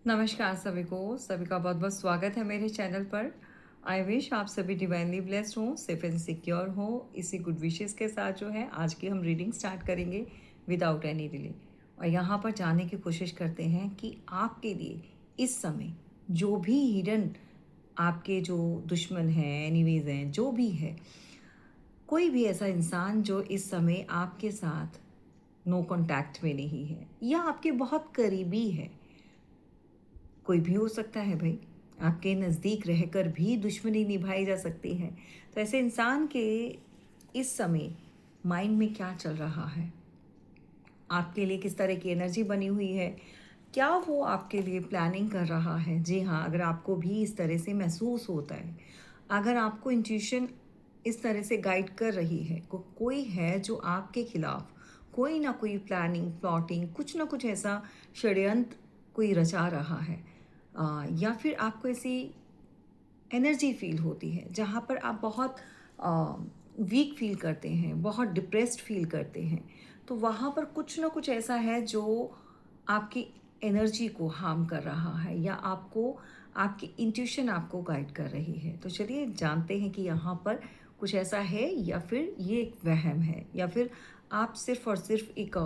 नमस्कार सभी का बहुत बहुत स्वागत है मेरे चैनल पर। आई विश आप सभी डिवाइनली ब्लेस्ड हों, सेफ एंड सिक्योर हो। इसी गुड विशेस के साथ जो है आज की हम रीडिंग स्टार्ट करेंगे विदाउट एनी डिले। और यहाँ पर जानने की कोशिश करते हैं कि आपके लिए इस समय जो भी हिडन आपके जो दुश्मन हैं, एनिमीज हैं, जो भी है, कोई भी ऐसा इंसान जो इस समय आपके साथ नो कांटेक्ट में नहीं है या आपके बहुत करीबी है, कोई भी हो सकता है भाई। आपके नज़दीक रहकर भी दुश्मनी निभाई जा सकती है। तो ऐसे इंसान के इस समय माइंड में क्या चल रहा है, आपके लिए किस तरह की एनर्जी बनी हुई है, क्या वो आपके लिए प्लानिंग कर रहा है। जी हाँ, अगर आपको भी इस तरह से महसूस होता है, अगर आपको इंट्यूशन इस तरह से गाइड कर रही है, कोई है जो आपके खिलाफ कोई ना कोई प्लानिंग प्लॉटिंग कुछ ना कुछ ऐसा षड्यंत्र कोई रचा रहा है, या फिर आपको ऐसी एनर्जी फील होती है जहाँ पर आप बहुत वीक फील करते हैं, बहुत डिप्रेस्ड फील करते हैं, तो वहाँ पर कुछ ना कुछ ऐसा है जो आपकी एनर्जी को हार्म कर रहा है या आपको आपकी इंट्यूशन आपको गाइड कर रही है। तो चलिए जानते हैं कि यहाँ पर कुछ ऐसा है या फिर ये एक वहम है या फिर आप सिर्फ और सिर्फ एक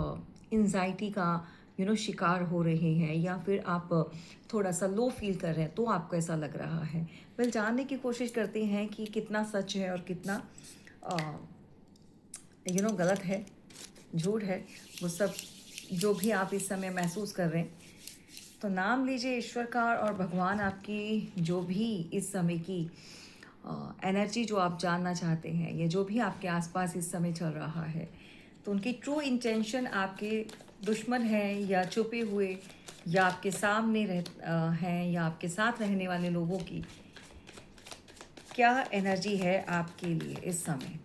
एंजाइटी का शिकार हो रहे हैं या फिर आप थोड़ा सा लो फील कर रहे हैं तो आपको ऐसा लग रहा है। वेल, जानने की कोशिश करते हैं कि कितना सच है और कितना गलत है, झूठ है, वो सब जो भी आप इस समय महसूस कर रहे हैं। तो नाम लीजिए ईश्वर का और भगवान आपकी जो भी इस समय की एनर्जी जो आप जानना चाहते हैं या जो भी आपके आसपास इस समय चल रहा है, तो उनकी ट्रू इंटेंशन आपके दुश्मन हैं या छुपे हुए या आपके सामने हैं या आपके साथ रहने वाले लोगों की क्या एनर्जी है आपके लिए इस समय,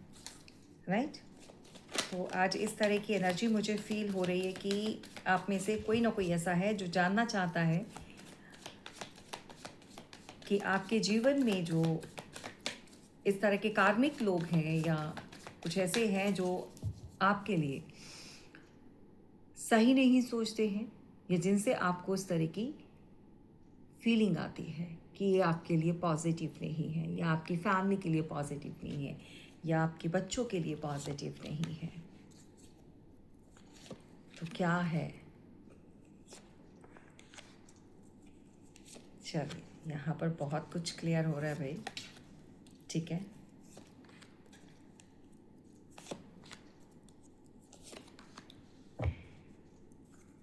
राइट। तो आज इस तरह की एनर्जी मुझे फील हो रही है कि आप में से कोई ना कोई ऐसा है जो जानना चाहता है कि आपके जीवन में जो इस तरह के कार्मिक लोग हैं या कुछ ऐसे हैं जो आपके लिए सही नहीं सोचते हैं या जिनसे आपको इस तरह की फीलिंग आती है कि ये आपके लिए पॉजिटिव नहीं है या आपकी फैमिली के लिए पॉजिटिव नहीं है या आपके बच्चों के लिए पॉजिटिव नहीं है। तो क्या है, चलिए यहाँ पर बहुत कुछ क्लियर हो रहा है भाई, ठीक है।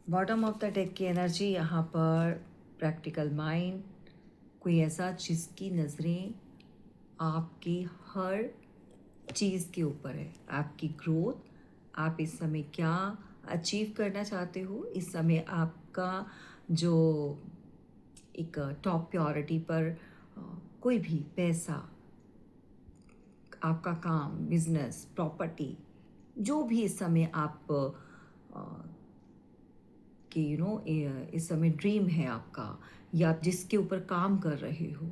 बॉटम ऑफ द डेक की एनर्जी यहाँ पर प्रैक्टिकल माइंड, कोई ऐसा जिसकी नज़रें आपकी हर चीज़ के ऊपर है, आपकी ग्रोथ, आप इस समय क्या अचीव करना चाहते हो, इस समय आपका जो एक टॉप प्रायोरिटी पर कोई भी पैसा, आपका काम, बिजनेस, प्रॉपर्टी, जो भी इस समय आप कि इस समय ड्रीम है आपका या आप जिसके ऊपर काम कर रहे हो,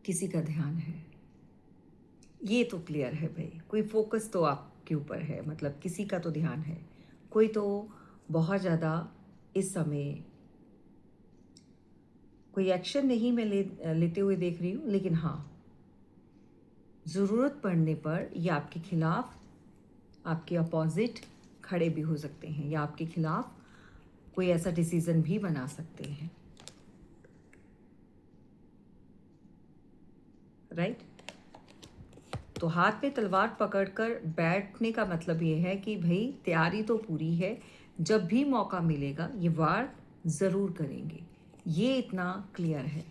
किसी का ध्यान है, ये तो क्लियर है भाई। कोई फोकस तो आपके ऊपर है, मतलब किसी का तो ध्यान है, कोई तो बहुत ज़्यादा इस समय कोई एक्शन नहीं मैं लेते हुए देख रही हूँ, लेकिन हाँ, ज़रूरत पड़ने पर ये आपके खिलाफ, आपके अपोजिट खड़े भी हो सकते हैं या आपके खिलाफ कोई ऐसा डिसीज़न भी बना सकते हैं, राइट। तो हाथ में तलवार पकड़कर बैठने का मतलब ये है कि भाई तैयारी तो पूरी है, जब भी मौका मिलेगा ये वार ज़रूर करेंगे, ये इतना क्लियर है।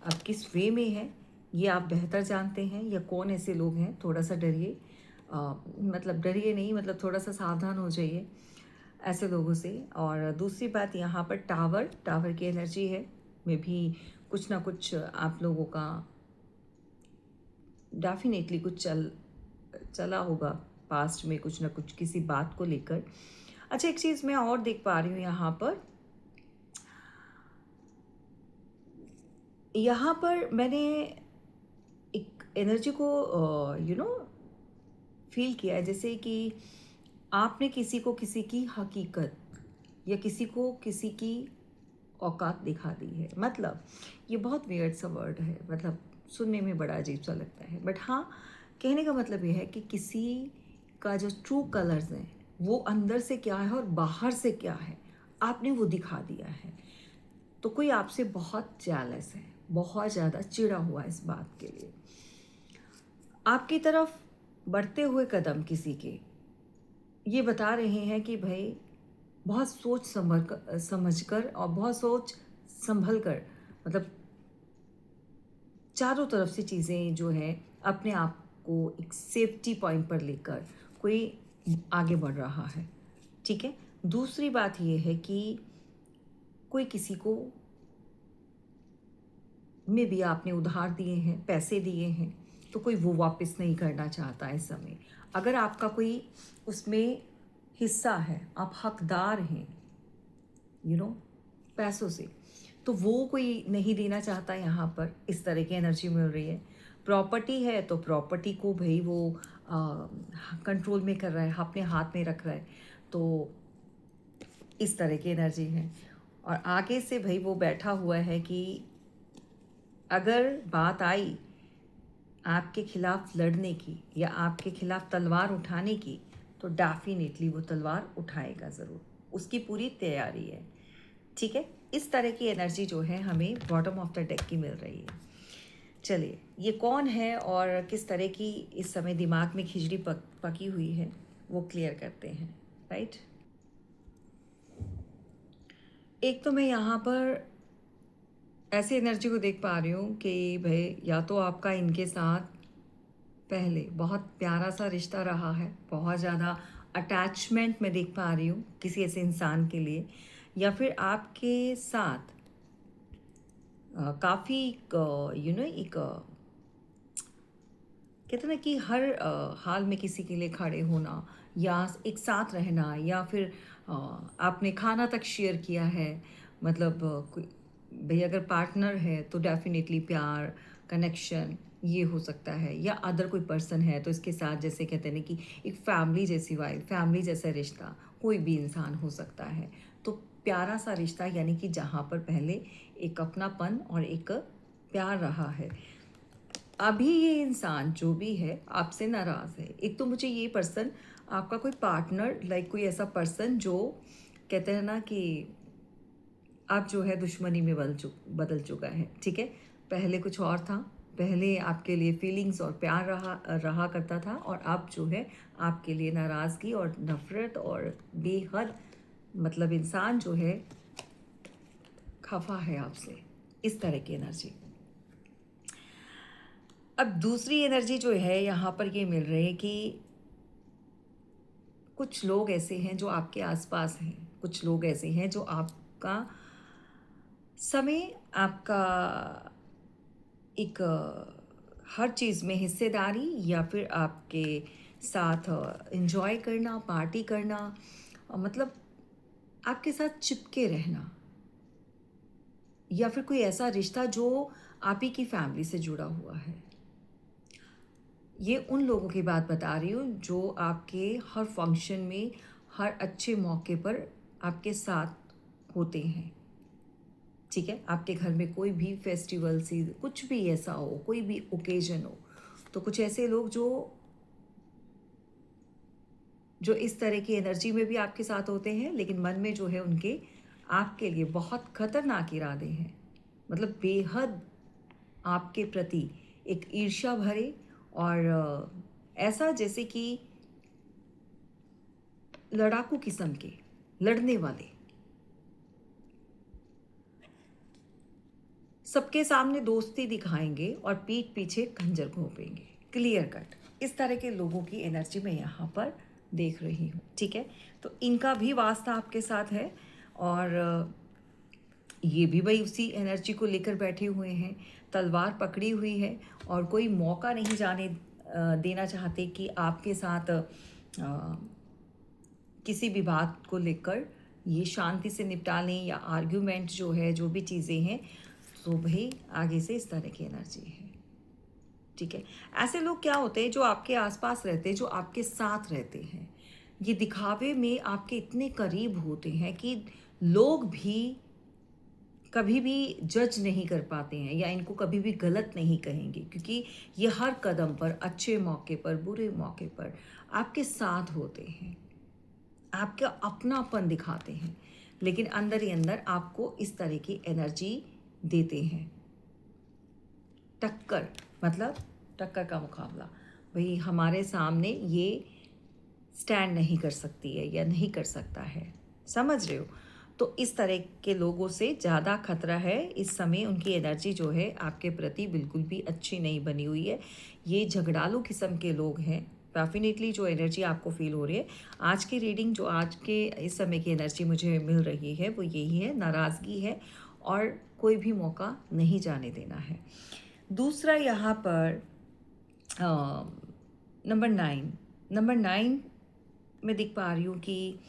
अब किस वे में है ये आप बेहतर जानते हैं या कौन ऐसे लोग हैं, थोड़ा सा डरिए, मतलब डरिए नहीं, मतलब थोड़ा सा सावधान हो जाइए ऐसे लोगों से। और दूसरी बात, यहाँ पर टावर की एनर्जी है, में भी कुछ ना कुछ आप लोगों का डेफिनेटली कुछ चला होगा पास्ट में, कुछ ना कुछ किसी बात को लेकर। अच्छा, एक चीज़ मैं और देख पा रही हूँ यहाँ पर मैंने एक एनर्जी को फील किया है, जैसे कि आपने किसी को किसी की हकीकत या किसी को किसी की औकात दिखा दी है। मतलब ये बहुत वियर्ड सा वर्ड है, मतलब सुनने में बड़ा अजीब सा लगता है, बट हाँ, कहने का मतलब ये है कि किसी का जो ट्रू कलर्स हैं वो अंदर से क्या है और बाहर से क्या है, आपने वो दिखा दिया है। तो कोई आपसे बहुत जेलस है, बहुत ज़्यादा चिढ़ा हुआ है इस बात के लिए। आपकी तरफ बढ़ते हुए कदम किसी के ये बता रहे हैं कि भाई बहुत सोच समझ कर और बहुत सोच संभल कर, मतलब चारों तरफ से चीज़ें जो है अपने आप को एक सेफ्टी पॉइंट पर लेकर कोई आगे बढ़ रहा है। ठीक है। दूसरी बात ये है कि कोई किसी को में भी आपने उधार दिए हैं, पैसे दिए हैं, तो कोई वो वापस नहीं करना चाहता इस समय। अगर आपका कोई उसमें हिस्सा है, आप हकदार हैं पैसों से, तो वो कोई नहीं देना चाहता। यहाँ पर इस तरह की एनर्जी मिल रही है। प्रॉपर्टी है तो प्रॉपर्टी को भाई वो कंट्रोल में कर रहा है, अपने हाथ में रख रहा है, तो इस तरह की एनर्जी है। और आगे से भाई वो बैठा हुआ है कि अगर बात आई आपके खिलाफ लड़ने की या आपके खिलाफ तलवार उठाने की, तो डेफिनेटली वो तलवार उठाएगा ज़रूर, उसकी पूरी तैयारी है। ठीक है। इस तरह की एनर्जी जो है हमें बॉटम ऑफ द डेक की मिल रही है। चलिए, ये कौन है और किस तरह की इस समय दिमाग में खिचड़ी पकी हुई है वो क्लियर करते हैं। राइट। एक तो मैं यहाँ पर ऐसी एनर्जी को देख पा रही हूँ कि भाई या तो आपका इनके साथ पहले बहुत प्यारा सा रिश्ता रहा है, बहुत ज़्यादा अटैचमेंट मैं देख पा रही हूँ किसी ऐसे इंसान के लिए, या फिर आपके साथ काफ़ी एक कहते ना कि हर हाल में किसी के लिए खड़े होना या एक साथ रहना, या फिर आपने खाना तक शेयर किया है। मतलब भाई अगर पार्टनर है तो डेफिनेटली प्यार, कनेक्शन ये हो सकता है, या अदर कोई पर्सन है तो इसके साथ जैसे कहते हैं ना कि एक फैमिली जैसी वाइब, फैमिली जैसा रिश्ता कोई भी इंसान हो सकता है। तो प्यारा सा रिश्ता, यानी कि जहाँ पर पहले एक अपनापन और एक प्यार रहा है। अभी ये इंसान जो भी है आपसे नाराज़ है। एक तो मुझे ये पर्सन आपका कोई पार्टनर, लाइक कोई ऐसा पर्सन जो कहते हैं ना कि आप जो है दुश्मनी में बदल चुका है। ठीक है। पहले कुछ और था, पहले आपके लिए फीलिंग्स और प्यार रहा करता था, और अब जो है आपके लिए नाराज़गी और नफ़रत और बेहद, मतलब इंसान जो है खफा है आपसे। इस तरह की एनर्जी। अब दूसरी एनर्जी जो है यहाँ पर ये मिल रही है कि कुछ लोग ऐसे हैं जो आपके आसपास हैं, कुछ लोग ऐसे हैं जो आपका समय, आपका एक हर चीज़ में हिस्सेदारी, या फिर आपके साथ एंजॉय करना, पार्टी करना, मतलब आपके साथ चिपके रहना, या फिर कोई ऐसा रिश्ता जो आप ही की फैमिली से जुड़ा हुआ है। ये उन लोगों की बात बता रही हूँ जो आपके हर फंक्शन में, हर अच्छे मौके पर आपके साथ होते हैं। ठीक है। आपके घर में कोई भी फेस्टिवल सी कुछ भी ऐसा हो, कोई भी ओकेजन हो, तो कुछ ऐसे लोग जो इस तरह की एनर्जी में भी आपके साथ होते हैं, लेकिन मन में जो है उनके आपके लिए बहुत खतरनाक इरादे हैं। मतलब बेहद आपके प्रति एक ईर्ष्या भरे, और ऐसा जैसे कि लड़ाकू किस्म के, लड़ने वाले, सबके सामने दोस्ती दिखाएंगे और पीठ पीछे खंजर घोंपेंगे। क्लियर कट इस तरह के लोगों की एनर्जी मैं यहाँ पर देख रही हूँ। ठीक है। तो इनका भी वास्ता आपके साथ है, और ये भी भाई उसी एनर्जी को लेकर बैठे हुए हैं, तलवार पकड़ी हुई है, और कोई मौका नहीं जाने देना चाहते कि आपके साथ किसी भी बात को लेकर ये शांति से निपटा लें, या आर्ग्यूमेंट जो है, जो भी चीज़ें हैं, तो भाई आगे से इस तरह की एनर्जी है। ठीक है। ऐसे लोग क्या होते हैं जो आपके आसपास रहते हैं, जो आपके साथ रहते हैं, ये दिखावे में आपके इतने करीब होते हैं कि लोग भी कभी भी जज नहीं कर पाते हैं या इनको कभी भी गलत नहीं कहेंगे, क्योंकि ये हर कदम पर, अच्छे मौके पर, बुरे मौके पर आपके साथ होते हैं, आपका अपनापन दिखाते हैं, लेकिन अंदर ही अंदर आपको इस तरह की एनर्जी देते हैं। टक्कर, मतलब टक्कर का मुकाबला, भाई हमारे सामने ये स्टैंड नहीं कर सकती है या नहीं कर सकता है, समझ रहे हो? तो इस तरह के लोगों से ज़्यादा खतरा है इस समय। उनकी एनर्जी जो है आपके प्रति बिल्कुल भी अच्छी नहीं बनी हुई है। ये झगड़ालू किस्म के लोग हैं। डेफिनेटली जो एनर्जी आपको फील हो रही है, आज की रीडिंग जो आज के इस समय की एनर्जी मुझे मिल रही है वो यही है, नाराज़गी है और कोई भी मौका नहीं जाने देना है। दूसरा यहाँ पर नंबर 9 मैं देख पा रही हूँ कि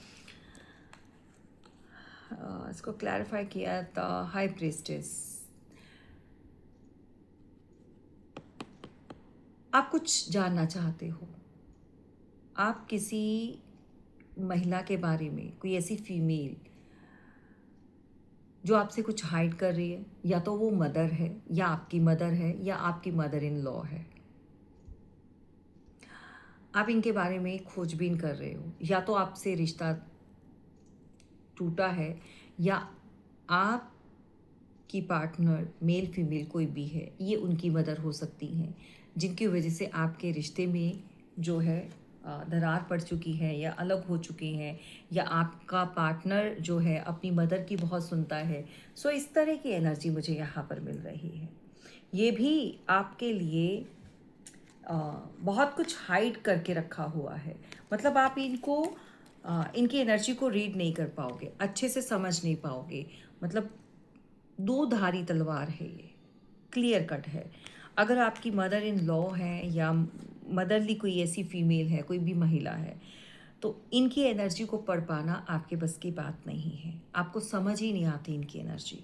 इसको क्लैरिफाई किया था, हाई प्रीस्टेस। आप कुछ जानना चाहते हो, आप किसी महिला के बारे में, कोई ऐसी फीमेल जो आपसे कुछ हाइड कर रही है, या तो वो मदर है या आपकी मदर है या आपकी मदर इन लॉ है। आप इनके बारे में खोजबीन कर रहे हो, या तो आपसे रिश्ता टूटा है या आपकी पार्टनर मेल फीमेल कोई भी है, ये उनकी मदर हो सकती हैं, जिनकी वजह से आपके रिश्ते में जो है दरार पड़ चुकी है या अलग हो चुके हैं, या आपका पार्टनर जो है अपनी मदर की बहुत सुनता है। सो इस तरह की एनर्जी मुझे यहाँ पर मिल रही है। ये भी आपके लिए बहुत कुछ हाइड करके रखा हुआ है, मतलब आप इनको इनकी एनर्जी को रीड नहीं कर पाओगे, अच्छे से समझ नहीं पाओगे। मतलब दो धारी तलवार है ये, क्लियर कट है। अगर आपकी मदर इन लॉ है या मदरली कोई ऐसी फीमेल है, कोई भी महिला है, तो इनकी एनर्जी को पढ़ पाना आपके बस की बात नहीं है। आपको समझ ही नहीं आती इनकी एनर्जी,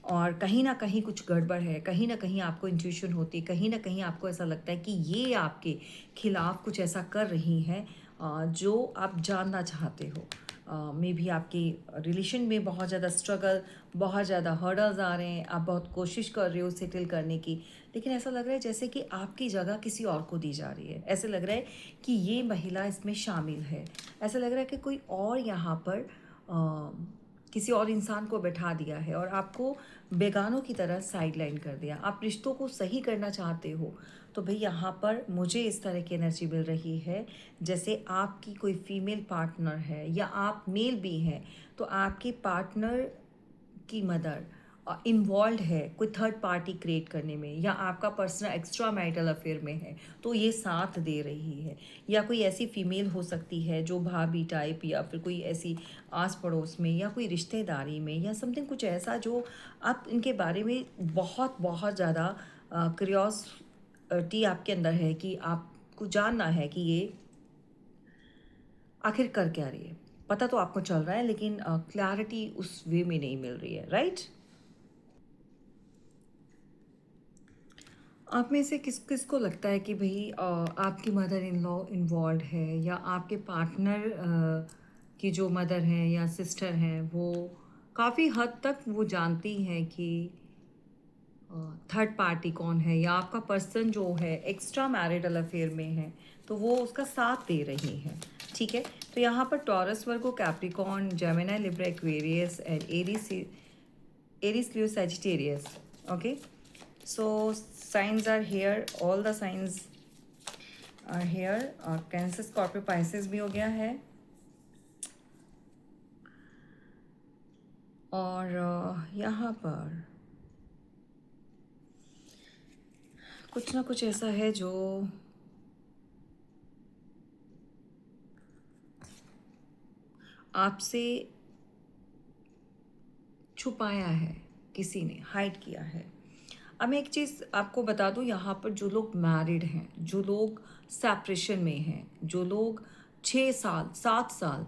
और कहीं ना कहीं कुछ गड़बड़ है, कहीं ना कहीं आपको इंट्यूशन होती है, कहीं ना कहीं आपको ऐसा लगता है कि ये आपके खिलाफ कुछ ऐसा कर रही हैं जो आप जानना चाहते हो। मे भी आपकी रिलेशन में बहुत ज़्यादा स्ट्रगल, बहुत ज़्यादा हर्डल्स आ रहे हैं, आप बहुत कोशिश कर रहे हो सेटल करने की, लेकिन ऐसा लग रहा है जैसे कि आपकी जगह किसी और को दी जा रही है। ऐसे लग रहा है कि ये महिला इसमें शामिल है, ऐसा लग रहा है कि कोई और यहाँ पर किसी और इंसान को बैठा दिया है और आपको बेगानों की तरह साइडलाइन कर दिया। आप रिश्तों को सही करना चाहते हो, तो भाई यहाँ पर मुझे इस तरह की एनर्जी मिल रही है जैसे आपकी कोई फीमेल पार्टनर है या आप मेल भी हैं, तो आपके पार्टनर की मदर इन्वॉल्व है कोई थर्ड पार्टी क्रिएट करने में, या आपका पर्सनल एक्स्ट्रा मैरिटल अफेयर में है तो ये साथ दे रही है। या कोई ऐसी फीमेल हो सकती है जो भाभी टाइप, या फिर कोई ऐसी आस पड़ोस में या कोई रिश्तेदारी में या समथिंग कुछ ऐसा, जो आप इनके बारे में बहुत बहुत ज़्यादा क्यूरियोसिटी आपके अंदर है कि आपको जानना है कि ये आखिर कर क्या रही है। पता तो आपको चल रहा है, लेकिन क्लैरिटी उस वे में नहीं मिल रही है, राइट? आप में से किस किस को लगता है कि भाई आपकी मदर इन लॉ इन्वॉल्व है, या आपके पार्टनर की जो मदर हैं या सिस्टर हैं वो काफ़ी हद तक वो जानती हैं कि थर्ड पार्टी कौन है, या आपका पर्सन जो है एक्स्ट्रा मैरिटल अफेयर में है तो वो उसका साथ दे रही हैं। ठीक है, तो यहाँ पर taurus, Virgo, Capricorn, Gemini, Libra, Aquarius and Aries, Leo, Sagittarius. Okay, so signs are here, all the signs are here। और कैंसर, स्कॉर्पियो, पाइसेस भी हो गया है, और यहाँ पर कुछ ना कुछ ऐसा है जो आपसे छुपाया है, किसी ने हाइड किया है। अब मैं एक चीज़ आपको बता दूं, यहाँ पर जो लोग मैरिड हैं, जो लोग सेपरेशन में हैं, जो लोग 6 साल, 7 साल,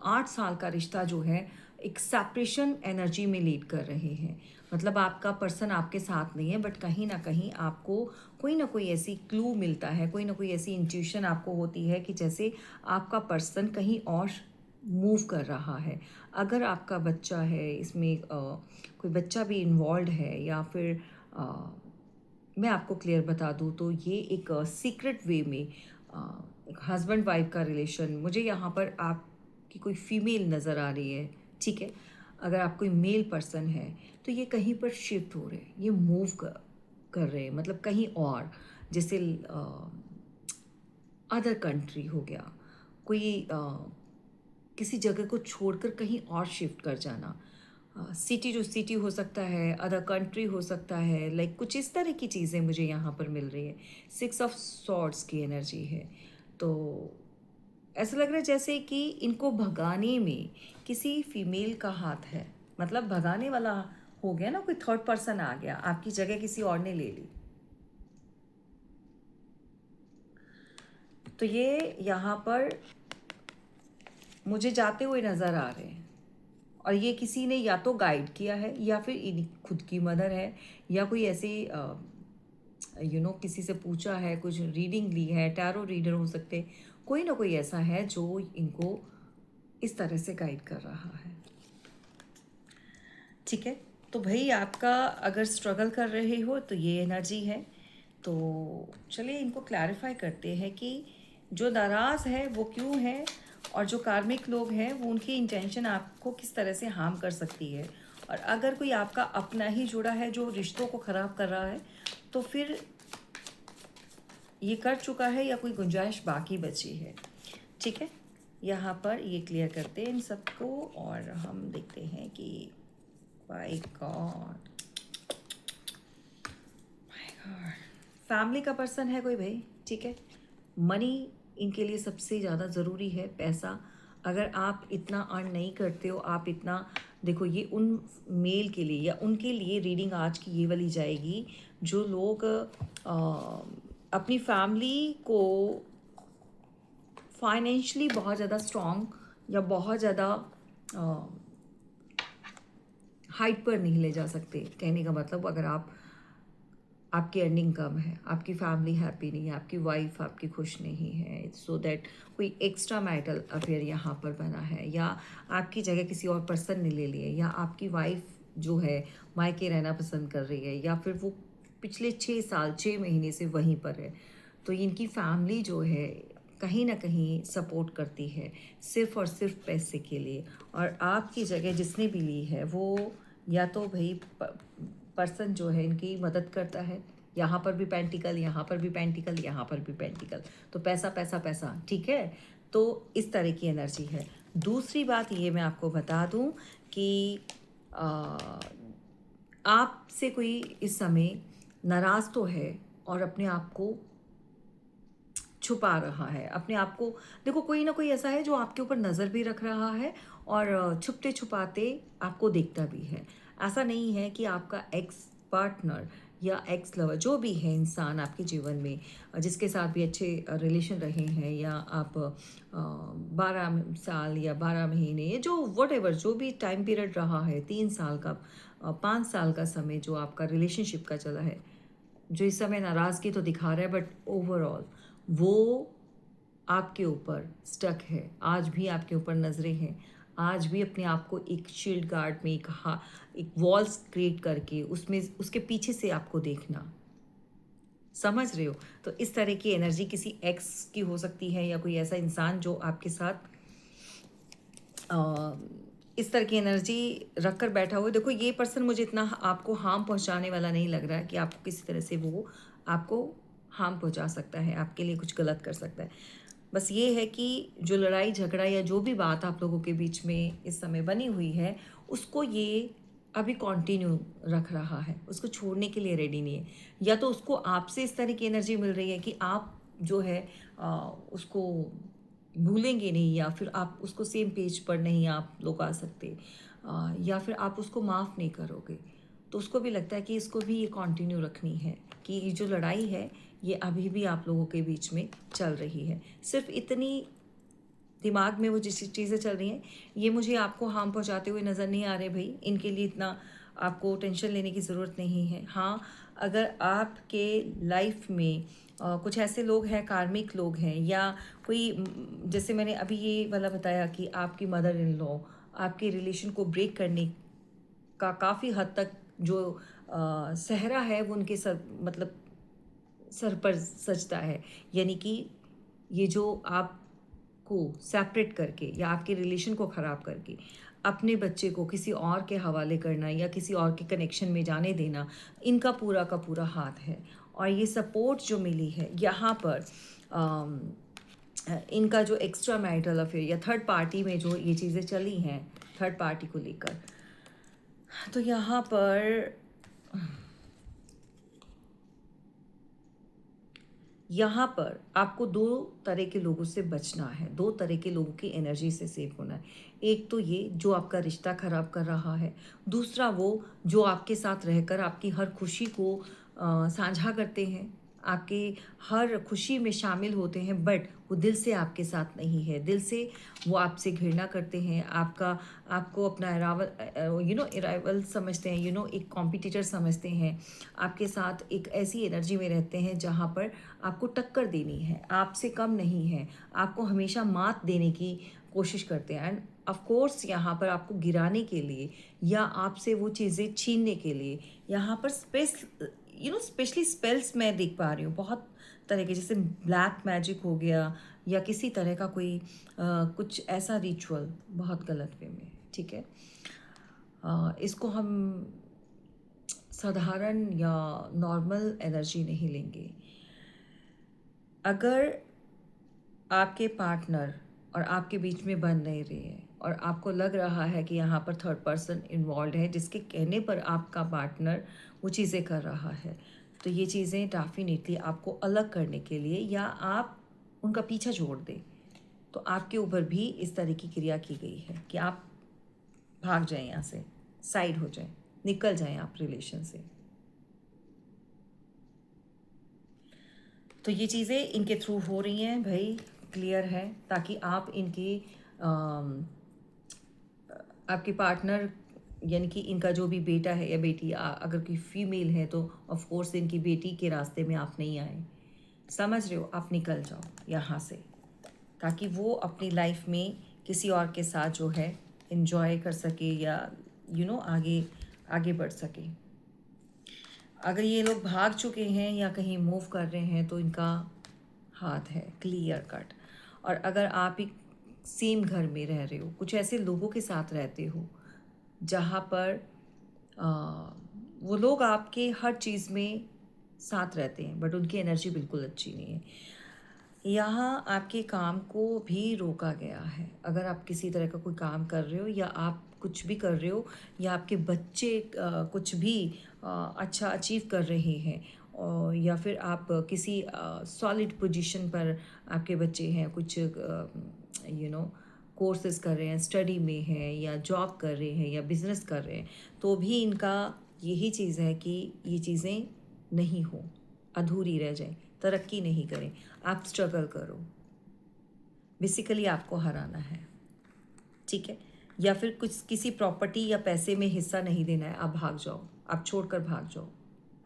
8 साल का रिश्ता जो है एक सेपरेशन एनर्जी में लीड कर रहे हैं, मतलब आपका पर्सन आपके साथ नहीं है, बट कहीं ना कहीं आपको कोई ना कोई ऐसी क्लू मिलता है, कोई ना कोई ऐसी इंट्यूशन आपको होती है कि जैसे आपका पर्सन कहीं और मूव कर रहा है, अगर आपका बच्चा है इसमें, कोई बच्चा भी इन्वॉल्व है, या फिर मैं आपको क्लियर बता दूँ तो ये एक सीक्रेट वे में एक हस्बैंड वाइफ का रिलेशन, मुझे यहाँ पर आपकी कोई फीमेल नज़र आ रही है, ठीक है। अगर आप कोई मेल पर्सन है तो ये कहीं पर शिफ्ट हो रहे हैं, ये मूव कर रहे हैं, मतलब कहीं और, जैसे अदर कंट्री हो गया, कोई किसी जगह को छोड़कर कहीं और शिफ्ट कर जाना। सिटी टू सिटी हो सकता है, अदर कंट्री हो सकता है, लाइक कुछ इस तरह की चीज़ें मुझे यहाँ पर मिल रही है। 6 ऑफ सॉर्ड्स की एनर्जी है। तो ऐसा लग रहा है जैसे कि इनको भगाने में किसी फीमेल का हाथ है, मतलब भगाने वाला हो गया ना, कोई थर्ड पर्सन आ गया, आपकी जगह किसी और ने ले ली। तो ये यहाँ पर मुझे जाते हुए नज़र आ रहे हैं, और ये किसी ने या तो गाइड किया है, या फिर खुद की मदर है, या कोई ऐसे किसी से पूछा है, कुछ रीडिंग ली है, टैरो रीडर हो सकते, कोई ना कोई ऐसा है जो इनको इस तरह से गाइड कर रहा है, ठीक है। तो भाई आपका अगर स्ट्रगल कर रहे हो तो ये एनर्जी है। तो चलिए इनको क्लैरिफाई करते हैं कि जो नाराज़ है वो क्यों है, और जो कार्मिक लोग हैं वो उनकी इंटेंशन आपको किस तरह से हार्म कर सकती है। और अगर कोई आपका अपना ही जुड़ा है जो रिश्तों को ख़राब कर रहा है, तो फिर ये कर चुका है या कोई गुंजाइश बाकी बची है, ठीक है। यहाँ पर ये क्लियर करते हैं इन सबको, और हम देखते हैं कि माय गॉड, फैमिली का पर्सन है कोई भाई, ठीक है। मनी इनके लिए सबसे ज़्यादा ज़रूरी है, पैसा। अगर आप इतना अर्न नहीं करते हो, आप इतना, देखो ये उन मेल के लिए या उनके लिए रीडिंग आज की ये वाली जाएगी जो लोग अपनी फैमिली को फाइनेंशियली बहुत ज़्यादा स्ट्रॉन्ग या बहुत ज़्यादा हाइट पर नहीं ले जा सकते। कहने का मतलब, अगर आपकी अर्निंग कम है, आपकी फैमिली हैप्पी नहीं है, आपकी वाइफ आपकी खुश नहीं है, सो दैट कोई एक्स्ट्रा मैरिटल अफेयर यहाँ पर बना है, या आपकी जगह किसी और पर्सन ने ले ली है, या आपकी वाइफ जो है मायके रहना पसंद कर रही है, या फिर वो पिछले 6 साल 6 महीने से वहीं पर है। तो इनकी फैमिली जो है कहीं ना कहीं सपोर्ट करती है, सिर्फ और सिर्फ पैसे के लिए। और आपकी जगह जिसने भी ली है वो या तो भाई पर्सन जो है इनकी मदद करता है, यहाँ पर भी पेंटिकल, यहाँ पर भी पेंटिकल, यहाँ पर भी पेंटिकल, तो पैसा पैसा पैसा, ठीक है। तो इस तरह की एनर्जी है। दूसरी बात ये मैं आपको बता दूं कि आपसे कोई इस समय नाराज़ तो है, और अपने आप को छुपा रहा है, अपने आप को, देखो कोई ना कोई ऐसा है जो आपके ऊपर नज़र भी रख रहा है, और छुपते छुपाते आपको देखता भी है। ऐसा नहीं है कि आपका एक्स पार्टनर या एक्स लवर जो भी है इंसान आपके जीवन में, जिसके साथ भी अच्छे रिलेशन रहे हैं, या आप 12 साल या 12 महीने, जो वट जो भी टाइम पीरियड रहा है, 3 साल का, 5 साल का समय जो आपका रिलेशनशिप का चला है, जो इस समय नाराज़गी तो दिखा रहा है, बट ओवरऑल वो आपके ऊपर स्टक है, आज भी आपके ऊपर नज़रें हैं, आज भी अपने आप को एक शील्ड गार्ड में एक वॉल्स क्रिएट करके उसमें उसके पीछे से आपको देखना, समझ रहे हो। तो इस तरह की एनर्जी किसी एक्स की हो सकती है, या कोई ऐसा इंसान जो आपके साथ इस तरह की एनर्जी रख कर बैठा हुआ है। देखो ये पर्सन मुझे इतना आपको हार्म पहुंचाने वाला नहीं लग रहा है कि आपको किसी तरह से वो आपको हार्म पहुंचा सकता है, आपके लिए कुछ गलत कर सकता है। बस ये है कि जो लड़ाई झगड़ा या जो भी बात आप लोगों के बीच में इस समय बनी हुई है, उसको ये अभी कंटिन्यू रख रहा है, उसको छोड़ने के लिए रेडी नहीं है। या तो उसको आपसे इस तरह की एनर्जी मिल रही है कि आप जो है उसको भूलेंगे नहीं, या फिर आप उसको सेम पेज पर नहीं आप लोग आ सकते, या फिर आप उसको माफ़ नहीं करोगे। तो उसको भी लगता है कि इसको भी ये कंटिन्यू रखनी है, कि ये जो लड़ाई है ये अभी भी आप लोगों के बीच में चल रही है। सिर्फ इतनी दिमाग में वो जिस चीज़ें चल रही हैं, ये मुझे आपको हार्म पहुंचाते हुए नज़र नहीं आ रहे भाई। इनके लिए इतना आपको टेंशन लेने की ज़रूरत नहीं है। हाँ, अगर आपके लाइफ में कुछ ऐसे लोग हैं, कार्मिक लोग हैं, या कोई जैसे मैंने अभी ये वाला बताया कि आपकी मदर इन लॉ आपके रिलेशन को ब्रेक करने का काफ़ी हद तक जो सहरा है वो उनके सर मतलब सर पर सजता है। यानी कि ये जो आपको सेपरेट करके या आपके रिलेशन को ख़राब करके अपने बच्चे को किसी और के हवाले करना या किसी और के कनेक्शन में जाने देना, इनका पूरा का पूरा हाथ है। और ये सपोर्ट जो मिली है यहाँ पर अम, इनका जो एक्स्ट्रा मैरिटल अफेयर या थर्ड पार्टी में जो ये चीज़ें चली हैं थर्ड पार्टी को लेकर, तो यहाँ पर आपको दो तरह के लोगों से बचना है, दो तरह के लोगों की एनर्जी से सेव होना है। एक तो ये जो आपका रिश्ता खराब कर रहा है, दूसरा वो जो आपके साथ रहकर आपकी हर खुशी को साझा करते हैं, आपके हर खुशी में शामिल होते हैं, बट वो दिल से आपके साथ नहीं है। दिल से वो आपसे घृणा करते हैं, आपको अपना इराइवल समझते हैं, एक कॉम्पिटिटर समझते हैं। आपके साथ एक ऐसी एनर्जी में रहते हैं जहाँ पर आपको टक्कर देनी है, आपसे कम नहीं है, आपको हमेशा मात देने की कोशिश करते हैं। एंड ऑफ कोर्स यहाँ पर आपको गिराने के लिए या आपसे वो चीज़ें छीनने के लिए यहाँ पर स्पेशली स्पेल्स मैं देख पा रही हूँ बहुत तरह के, जैसे ब्लैक मैजिक हो गया या किसी तरह का कोई कुछ ऐसा रिचुअल बहुत गलत वे में, ठीक है। इसको हम साधारण या नॉर्मल एनर्जी नहीं लेंगे। अगर आपके पार्टनर और आपके बीच में बन नहीं रही है और आपको लग रहा है कि यहाँ पर थर्ड पर्सन इन्वॉल्व है जिसके कहने पर आपका पार्टनर वो चीज़ें कर रहा है, तो ये चीज़ें डेफिनेटली आपको अलग करने के लिए या आप उनका पीछा छोड़ दें, तो आपके ऊपर भी इस तरह की क्रिया की गई है कि आप भाग जाएं, यहाँ से साइड हो जाएं, निकल जाएं आप रिलेशन से। तो ये चीज़ें इनके थ्रू हो रही हैं भाई, क्लियर है, ताकि आप इनकी आपके पार्टनर यानी कि इनका जो भी बेटा है या बेटी, अगर कोई फीमेल है तो ऑफ कोर्स इनकी बेटी के रास्ते में आप नहीं आए, समझ रहे हो, आप निकल जाओ यहाँ से, ताकि वो अपनी लाइफ में किसी और के साथ जो है इन्जॉय कर सके या आगे आगे बढ़ सके। अगर ये लोग भाग चुके हैं या कहीं मूव कर रहे हैं तो इनका हाथ है क्लियर कट। और अगर आप एक सेम घर में रह रहे हो, कुछ ऐसे लोगों के साथ रहते हो जहाँ पर वो लोग आपके हर चीज़ में साथ रहते हैं बट उनकी एनर्जी बिल्कुल अच्छी नहीं है, यहाँ आपके काम को भी रोका गया है। अगर आप किसी तरह का कोई काम कर रहे हो या आप कुछ भी कर रहे हो या आपके बच्चे कुछ भी अच्छा अचीव कर रहे हैं, और या फिर आप किसी सॉलिड पोजीशन पर आपके बच्चे हैं, कुछ कोर्सेज कर रहे हैं, स्टडी में हैं या जॉब कर रहे हैं या बिज़नेस कर रहे हैं, तो भी इनका यही चीज़ है कि ये चीज़ें नहीं हो, अधूरी रह जाए, तरक्की नहीं करें, आप स्ट्रगल करो, बेसिकली आपको हराना है, ठीक है। या फिर कुछ किसी प्रॉपर्टी या पैसे में हिस्सा नहीं देना है, आप भाग जाओ, आप छोड़कर भाग जाओ,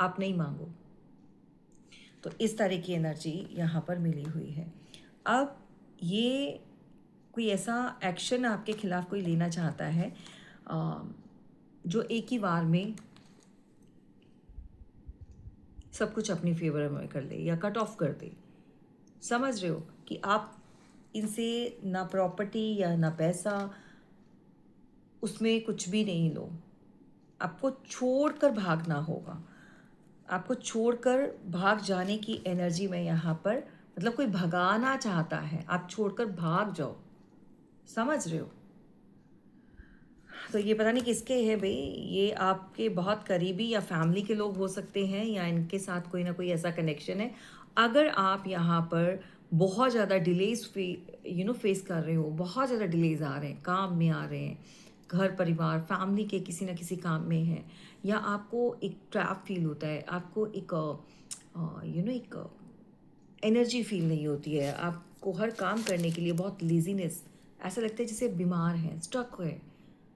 आप नहीं मांगो। तो इस तरह की एनर्जी यहाँ पर मिली हुई है। अब ये कोई ऐसा एक्शन आपके खिलाफ कोई लेना चाहता है जो एक ही बार में सब कुछ अपनी फेवर में कर ले या कट ऑफ कर दे, समझ रहे हो कि आप इनसे ना प्रॉपर्टी या ना पैसा, उसमें कुछ भी नहीं लो, आपको छोड़कर भागना होगा। आपको छोड़कर भाग जाने की एनर्जी में यहाँ पर, मतलब कोई भगाना चाहता है, आप छोड़कर भाग जाओ, समझ रहे हो। तो ये पता नहीं किसके है भाई, ये आपके बहुत करीबी या फैमिली के लोग हो सकते हैं या इनके साथ कोई ना कोई ऐसा कनेक्शन है। अगर आप यहाँ पर बहुत ज़्यादा डिलेज फेस कर रहे हो, बहुत ज़्यादा डिलेज आ रहे हैं, काम में आ रहे हैं, घर परिवार फैमिली के किसी ना किसी काम में है, या आपको एक ट्रैप फील होता है, आपको एक एक एनर्जी फील नहीं होती है, आपको हर काम करने के लिए बहुत लेजीनेस, ऐसा लगता है जैसे बीमार हैं, स्टक है,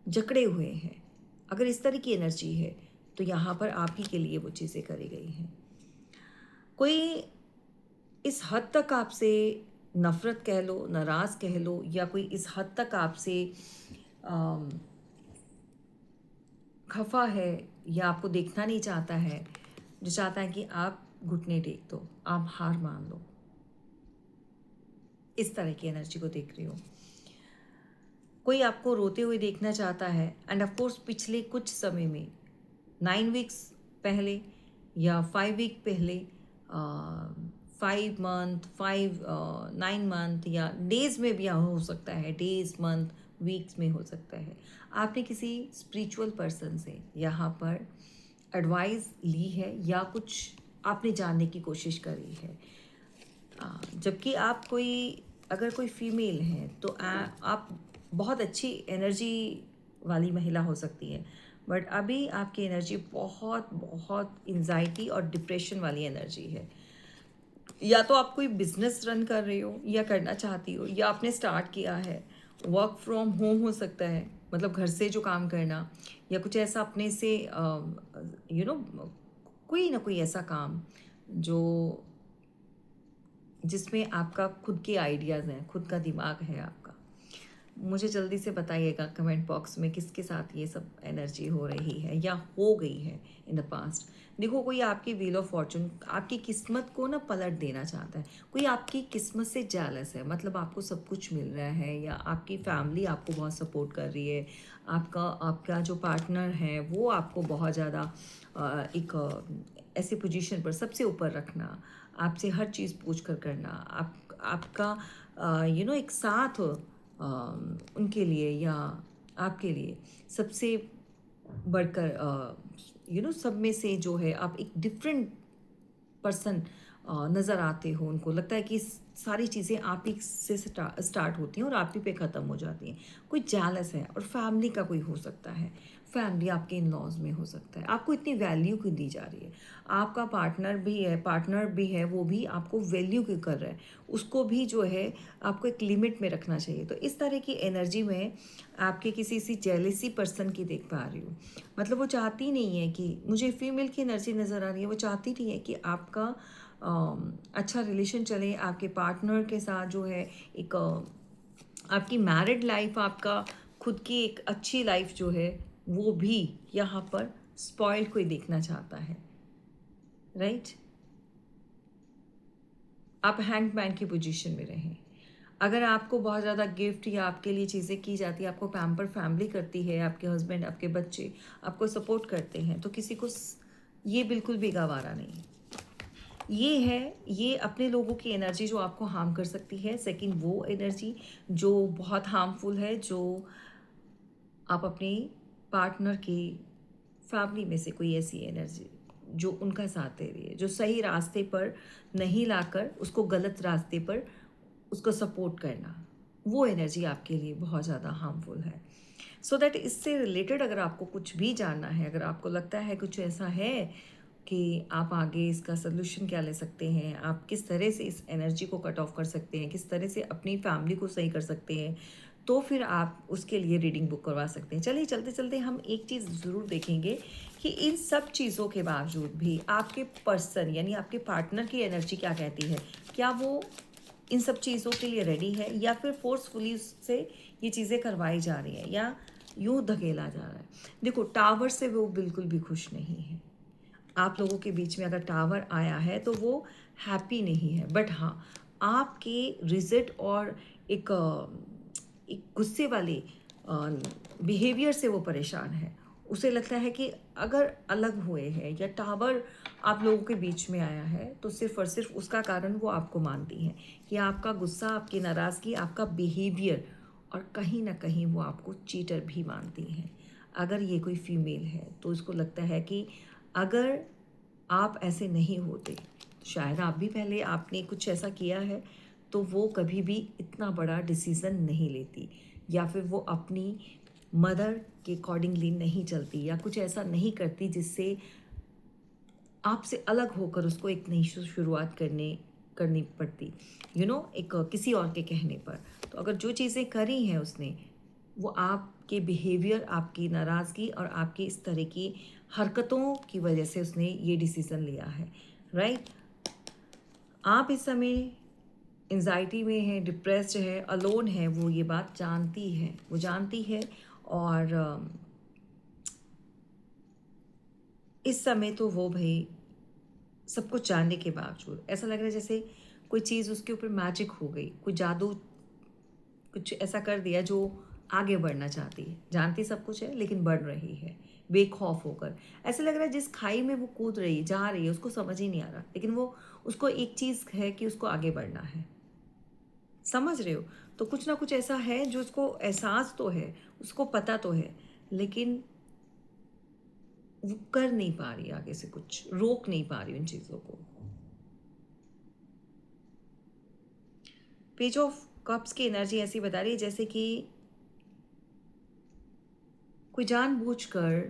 जकड़े हुए हैं, अगर इस तरह की एनर्जी है तो यहाँ पर आप ही के लिए वो चीज़ें करी गई हैं। कोई इस हद तक आपसे नफ़रत कह लो, नाराज़ कह लो, या कोई इस हद तक आपसे खफा है या आपको देखना नहीं चाहता है, जो चाहता है कि आप घुटने टेक दो, आप हार मान लो, इस तरह की एनर्जी को देख रही हूँ। कोई आपको रोते हुए देखना चाहता है, एंड ऑफ कोर्स पिछले कुछ समय में 9 वीक्स पहले या 5 वीक पहले, 5 मंथ, 9 मंथ या डेज में भी हो सकता है, डेज मंथ वीक्स में हो सकता है, आपने किसी स्पिरिचुअल पर्सन से यहाँ पर एडवाइस ली है या कुछ आपने जानने की कोशिश करी है। जबकि आप अगर कोई फीमेल है तो आप बहुत अच्छी एनर्जी वाली महिला हो सकती है, बट अभी आपकी एनर्जी बहुत बहुत एंजाइटी और डिप्रेशन वाली एनर्जी है। या तो आप कोई बिजनेस रन कर रही हो या करना चाहती हो, या आपने स्टार्ट किया है, वर्क फ्रॉम होम हो सकता है, मतलब घर से जो काम करना, या कुछ ऐसा अपने से कोई ना कोई ऐसा काम जो जिसमें आपका खुद के आइडियाज़ हैं, खुद का दिमाग है आपका। मुझे जल्दी से बताइएगा कमेंट बॉक्स में किसके साथ ये सब एनर्जी हो रही है या हो गई है इन द पास्ट। देखो, कोई आपकी व्हील ऑफ फॉर्चून, आपकी किस्मत को ना पलट देना चाहता है। कोई आपकी किस्मत से जेलस है, मतलब आपको सब कुछ मिल रहा है, या आपकी फैमिली आपको बहुत सपोर्ट कर रही है, आपका जो पार्टनर है वो आपको बहुत ज़्यादा एक ऐसी पोजीशन पर सबसे ऊपर रखना, आपसे हर चीज़ पूछ कर करना, आपका एक साथ उनके लिए या आपके लिए सबसे बढ़कर सब में से जो है आप एक डिफरेंट पर्सन नज़र आते हो। उनको लगता है कि सारी चीज़ें आप ही से स्टार्ट होती हैं और आप ही पे ख़त्म हो जाती हैं। कोई जेलस है, और फैमिली का कोई हो सकता है, फैमिली आपके इन लॉज में हो सकता है। आपको इतनी वैल्यू क्यों दी जा रही है? आपका पार्टनर भी है, वो भी आपको वैल्यू क्यों कर रहा है? उसको भी जो है आपको एक लिमिट में रखना चाहिए। तो इस तरह की एनर्जी में आपके किसी सी जेलसी पर्सन की देख पा रही हूँ। मतलब वो चाहती नहीं है कि, मुझे फीमेल की एनर्जी नज़र आ रही है, वो चाहती नहीं है कि आपका अच्छा रिलेशन चले आपके पार्टनर के साथ, जो है एक आपकी मैरिड लाइफ, आपका खुद की एक अच्छी लाइफ जो है वो भी यहाँ पर स्पॉइल्ड कोई देखना चाहता है, राइट? आप हैंगमैन की पोजीशन में रहें। अगर आपको बहुत ज़्यादा गिफ्ट या आपके लिए चीज़ें की जाती है, आपको पैम्पर फैमिली करती है, आपके हस्बैंड, आपके बच्चे आपको सपोर्ट करते हैं, तो किसी को ये बिल्कुल भी गवारा नहीं। ये अपने लोगों की एनर्जी जो आपको हार्म कर सकती है। सेकंड, वो एनर्जी जो बहुत हार्मफुल है, जो आप अपने पार्टनर की फैमिली में से कोई ऐसी एनर्जी जो उनका साथ दे रही है, जो सही रास्ते पर नहीं लाकर उसको गलत रास्ते पर उसको सपोर्ट करना, वो एनर्जी आपके लिए बहुत ज़्यादा हार्मफुल है। सो दैट इससे रिलेटेड अगर आपको कुछ भी जानना है, अगर आपको लगता है कुछ ऐसा है कि आप आगे इसका सोल्यूशन क्या ले सकते हैं, आप किस तरह से इस एनर्जी को कट ऑफ कर सकते हैं, किस तरह से अपनी फैमिली को सही कर सकते हैं, तो फिर आप उसके लिए रीडिंग बुक करवा सकते हैं। चलिए चलते चलते हम एक चीज़ ज़रूर देखेंगे कि इन सब चीज़ों के बावजूद भी आपके पर्सन यानी आपके पार्टनर की एनर्जी क्या कहती है। क्या वो इन सब चीज़ों के लिए रेडी है, या फिर फोर्सफुली उससे ये चीज़ें करवाई जा रही हैं, या यूँ धकेला जा रहा है। देखो, टावर से वो बिल्कुल भी खुश नहीं है। आप लोगों के बीच में अगर टावर आया है तो वो हैप्पी नहीं है, बट हाँ, आपके रिजल्ट और एक गुस्से वाले बिहेवियर से वो परेशान है। उसे लगता है कि अगर अलग हुए हैं या टावर आप लोगों के बीच में आया है, तो सिर्फ और सिर्फ उसका कारण वो आपको मानती हैं कि आपका गुस्सा, आपकी नाराज़गी, आपका बिहेवियर, और कहीं ना कहीं वो आपको चीटर भी मानती हैं। अगर ये कोई फीमेल है तो इसको लगता है कि अगर आप ऐसे नहीं होते, शायद आप भी पहले आपने कुछ ऐसा किया है, तो वो कभी भी इतना बड़ा डिसीज़न नहीं लेती, या फिर वो अपनी मदर के अकॉर्डिंगली नहीं चलती, या कुछ ऐसा नहीं करती जिससे आपसे अलग होकर उसको एक नई शुरुआत करनी पड़ती, एक किसी और के कहने पर। तो अगर जो चीज़ें करी हैं उसने, वो आपके बिहेवियर, आपकी नाराज़गी और आपकी इस तरह की हरकतों की वजह से उसने ये डिसीज़न लिया है, राइट? आप इस समय एंजाइटी में है, डिप्रेस्ड है, अलोन है, वो ये बात जानती है, वो जानती है, और इस समय तो वो भाई सब कुछ जानने के बावजूद ऐसा लग रहा है जैसे कोई चीज़ उसके ऊपर मैजिक हो गई, कोई जादू कुछ ऐसा कर दिया जो आगे बढ़ना चाहती है, जानती सब कुछ है लेकिन बढ़ रही है बेखौफ होकर। ऐसा लग रहा है जिस खाई में वो कूद रही है, जा रही है, उसको समझ ही नहीं आ रहा, लेकिन वो उसको एक चीज़ है कि उसको आगे बढ़ना है। समझ रहे हो? तो कुछ ना कुछ ऐसा है जो उसको एहसास तो है, उसको पता तो है, लेकिन वो कर नहीं पा रही, आगे से कुछ रोक नहीं पा रही उन चीज़ों को। पेज ऑफ कप्स की एनर्जी ऐसी बता रही है जैसे कि कोई जानबूझकर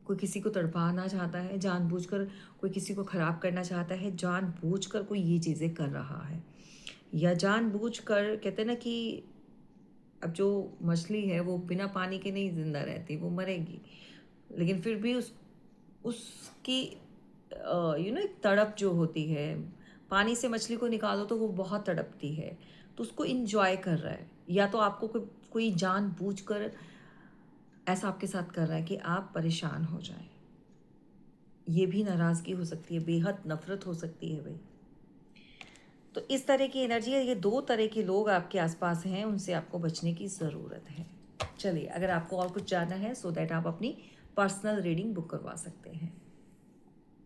कोई किसी को तड़पाना चाहता है, जानबूझकर कोई किसी को ख़राब करना चाहता है, जानबूझकर कोई ये चीज़ें कर रहा है, या जानबूझकर कहते हैं ना कि अब जो मछली है वो बिना पानी के नहीं ज़िंदा रहती, वो मरेगी, लेकिन फिर भी उसकी एक तड़प जो होती है, पानी से मछली को निकालो तो वो बहुत तड़पती है, तो उसको इंजॉय कर रहा है। या तो आपको कोई जानबूझकर ऐसा आपके साथ कर रहा है कि आप परेशान हो जाएं। ये भी नाराज़गी हो सकती है, बेहद नफ़रत हो सकती है भाई। तो इस तरह की एनर्जी है, ये 2 तरह के लोग आपके आसपास हैं, उनसे आपको बचने की ज़रूरत है। चलिए, अगर आपको और कुछ जानना है सो दैट आप अपनी पर्सनल रीडिंग बुक करवा सकते हैं।